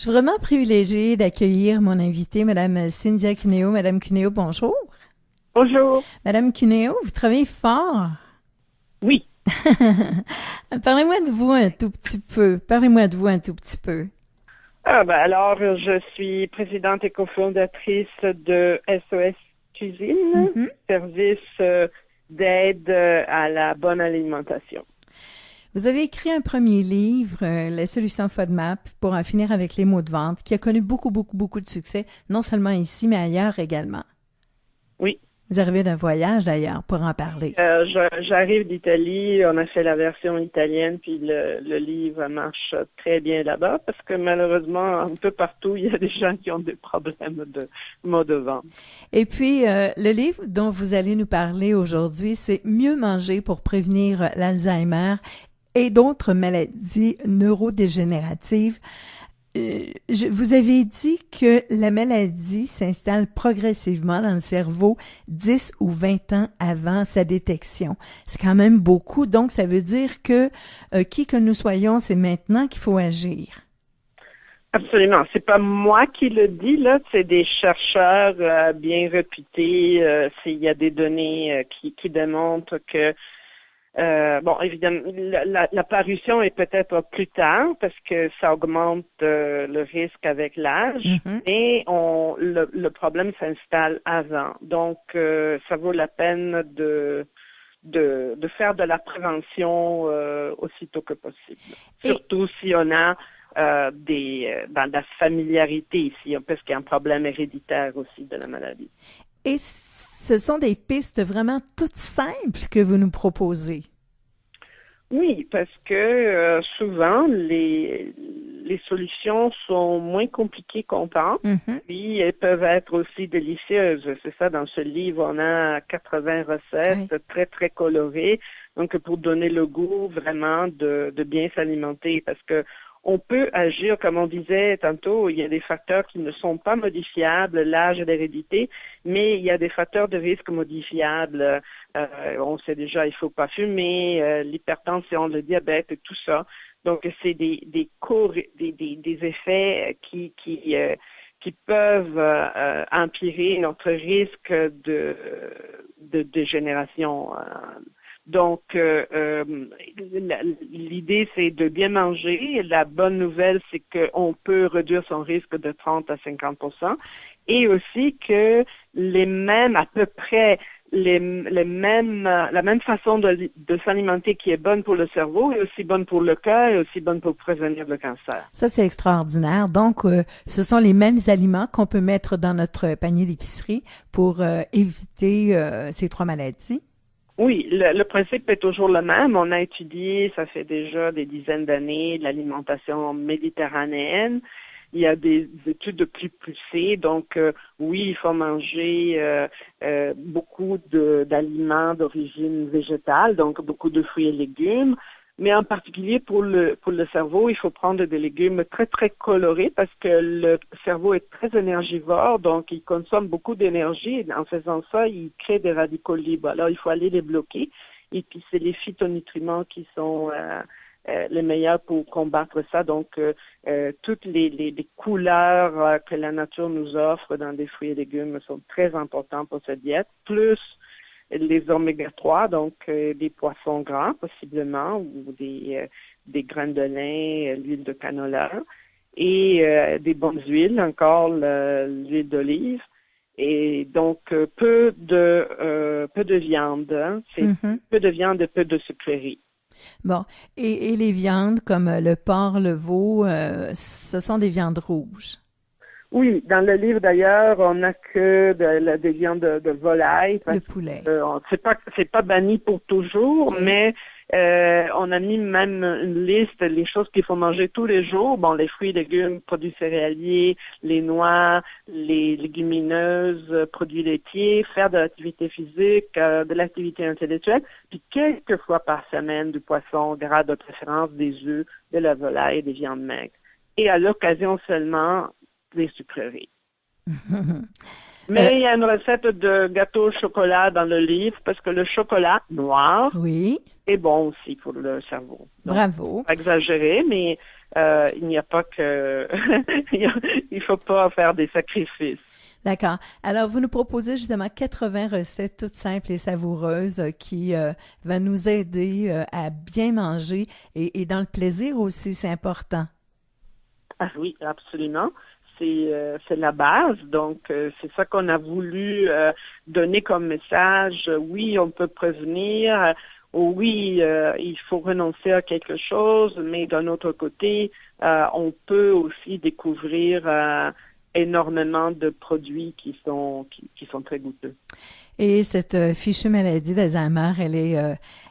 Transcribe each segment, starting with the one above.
Je suis vraiment privilégiée d'accueillir mon invitée, Madame Cynthia Cuneo. Madame Cuneo, bonjour. Bonjour. Madame Cuneo, vous travaillez fort. Oui. Parlez-moi de vous un tout petit peu. Parlez-moi de vous un tout petit peu. Alors, je suis présidente et cofondatrice de SOS Cuisine, Mhm. service d'aide à la bonne alimentation. Vous avez écrit un premier livre, La solution FODMAP, pour en finir avec les maux de ventre, qui a connu beaucoup de succès, non seulement ici, mais ailleurs également. Oui. Vous arrivez d'un voyage d'ailleurs pour en parler. J'arrive d'Italie, on a fait la version italienne, puis le livre marche très bien là-bas, parce que malheureusement, un peu partout, il y a des gens qui ont des problèmes de maux de ventre. Et puis, le livre dont vous allez nous parler aujourd'hui, c'est Mieux manger pour prévenir l'Alzheimer et d'autres maladies neurodégénératives. Vous avez dit que la maladie s'installe progressivement dans le cerveau 10 ou 20 ans avant sa détection. C'est quand même beaucoup, donc ça veut dire que qui que nous soyons, c'est maintenant qu'il faut agir. Absolument. C'est pas moi qui le dis, là. C'est des chercheurs bien réputés. Il y a des données qui démontrent que évidemment, la parution est peut-être plus tard parce que ça augmente le risque avec l'âge, Mhm. mais le problème s'installe avant. Donc, ça vaut la peine de faire de la prévention aussitôt que possible. Et Surtout si on a de la familiarité ici, parce qu'il y a un problème héréditaire aussi de la maladie. Et ce sont des pistes vraiment toutes simples que vous nous proposez. Oui, parce que souvent les solutions sont moins compliquées qu'on pense, Mhm. puis elles peuvent être aussi délicieuses. C'est ça, dans ce livre, on a 80 Oui. recettes très colorées, donc pour donner le goût vraiment de bien s'alimenter, parce que on peut agir, comme on disait tantôt, il y a des facteurs qui ne sont pas modifiables, l'âge et l'hérédité, mais il y a des facteurs de risque modifiables. On sait déjà, il faut pas fumer, l'hypertension, le diabète et tout ça. Donc, c'est des effets qui peuvent empirer notre risque de dégénération. Donc, l'idée, c'est de bien manger. La bonne nouvelle, c'est qu'on peut réduire son risque de 30 à 50%. Et aussi que à peu près, la même façon de s'alimenter qui est bonne pour le cerveau est aussi bonne pour le cœur et aussi bonne pour prévenir le cancer. Ça, c'est extraordinaire. Donc, ce sont les mêmes aliments qu'on peut mettre dans notre panier d'épicerie pour éviter ces trois maladies. Oui, le principe est toujours le même. On a étudié, ça fait déjà des dizaines d'années, l'alimentation méditerranéenne. Il y a des études de plus poussées. Donc, oui, il faut manger beaucoup d'aliments d'origine végétale, donc beaucoup de fruits et légumes. Mais en particulier pour le cerveau, il faut prendre des légumes très colorés parce que le cerveau est très énergivore, donc il consomme beaucoup d'énergie. En faisant ça, il crée des radicaux libres. Alors, il faut aller les bloquer. Et puis, c'est les phytonutriments qui sont les meilleurs pour combattre ça. Donc, toutes les couleurs que la nature nous offre dans des fruits et légumes sont très importantes pour cette diète. Plus les oméga 3, donc des poissons gras possiblement, ou des graines de lin, l'huile de canola, et des bonnes huiles, encore l'huile d'olive. Et donc, peu de viande, hein. C'est Mhm. peu de viande et peu de sucreries. Bon. Et les viandes comme le porc, le veau, ce sont des viandes rouges. Oui, dans le livre d'ailleurs, on n'a que des viandes de volaille Le parce poulet. que c'est pas banni pour toujours, OK. mais on a mis même une liste les choses qu'il faut manger tous les jours. Bon, les fruits, légumes, produits céréaliers, les noix, les légumineuses, produits laitiers, faire de l'activité physique, de l'activité intellectuelle, puis quelques fois par semaine du poisson gras de préférence, des œufs, de la volaille et des viandes maigres. Et à l'occasion seulement des sucreries. Euh, Mais il y a une recette de gâteau au chocolat dans le livre parce que le chocolat noir oui. est bon aussi pour le cerveau. Donc, Bravo. pas exagéré, mais il n'y a pas que il faut pas faire des sacrifices. D'accord. Alors, vous nous proposez justement 80 recettes toutes simples et savoureuses qui va nous aider à bien manger et dans le plaisir aussi, c'est important. Ah oui, absolument. C'est la base. Donc, c'est ça qu'on a voulu donner comme message. Oui, on peut prévenir. Oui, il faut renoncer à quelque chose, mais d'un autre côté, on peut aussi découvrir énormément de produits qui sont très goûteux. Et cette fichue maladie d'Alzheimer,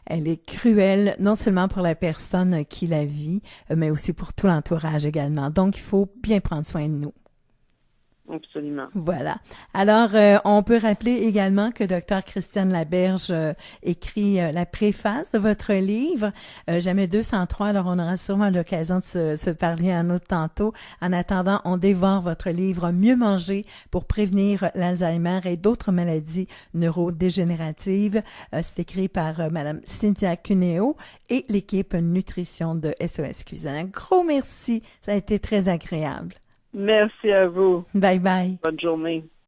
elle est cruelle, non seulement pour la personne qui la vit, mais aussi pour tout l'entourage également. Donc, il faut bien prendre soin de nous. Absolument. Voilà. Alors, on peut rappeler également que Dr Christiane Laberge écrit la préface de votre livre, Jamais 203. Alors, on aura sûrement l'occasion de se parler un autre tantôt. En attendant, on dévore votre livre Mieux manger pour prévenir l'Alzheimer et d'autres maladies neurodégénératives. C'est écrit par Madame Cynthia Cuneo et l'équipe nutrition de SOS Cuisine. Un gros merci. Ça a été très agréable. Merci à vous. Bye bye. Bonne journée.